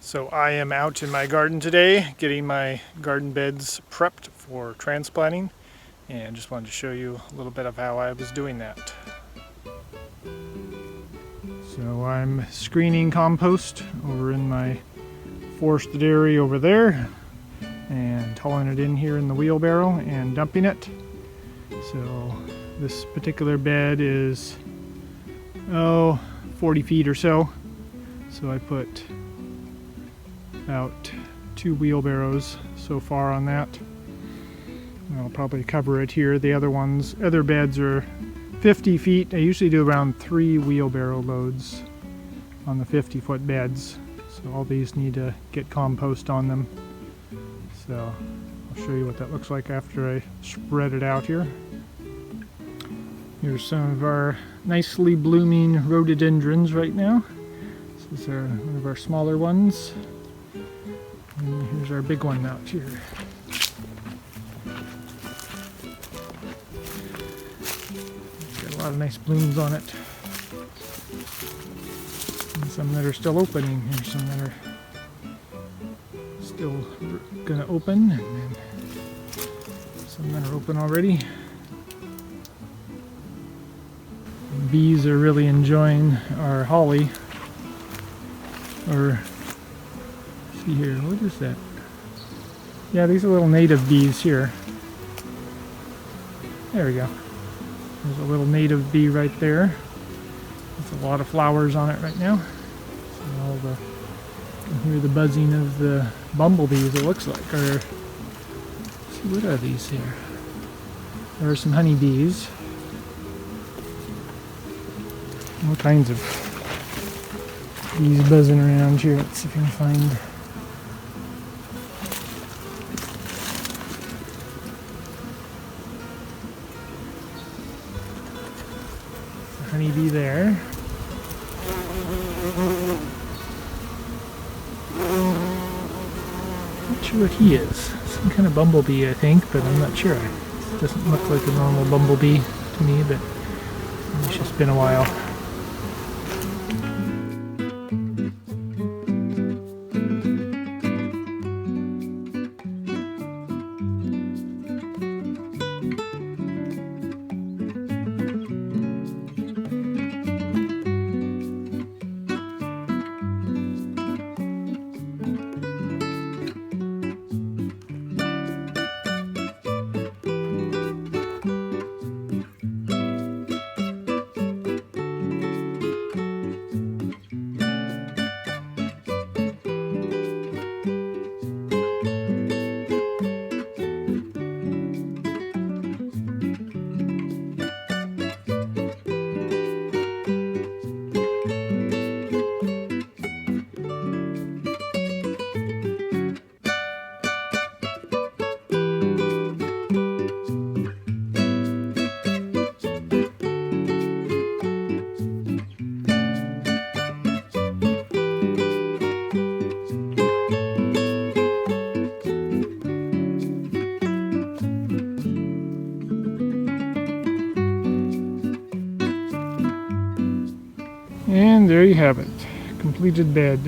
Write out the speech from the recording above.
So I am out in my garden today getting my garden beds prepped for transplanting, and just wanted to show you a little bit of how I was doing that. So I'm screening compost over in my forested area over there and hauling it in here in the wheelbarrow and dumping it. So this particular bed is 40 feet or so. So I put about 2 wheelbarrows so far on that. I'll probably cover it here. The other beds are 50 feet. I usually do around 3 wheelbarrow loads on the 50-foot beds. So all these need to get compost on them. So I'll show you what that looks like after I spread it out here. Here's some of our nicely blooming rhododendrons right now. This is one of our smaller ones. And here's our big one out here. It's got a lot of nice blooms on it. And some that are still opening. Here's some that are still gonna open, and then some that are open already. And bees are really enjoying our holly. Or see here, what is that? Yeah, these are little native bees here. There we go. There's a little native bee right there. There's a lot of flowers on it right now. So you can hear the buzzing of the bumblebees, it looks like. Or, let's see, what are these here? There are some honeybees. All kinds of bees buzzing around here. Let's see if I can find. A honeybee there. Not sure what he is. Some kind of bumblebee, I think, but I'm not sure. It doesn't look like a normal bumblebee to me, but it's just been a while. And there you have it, completed bed.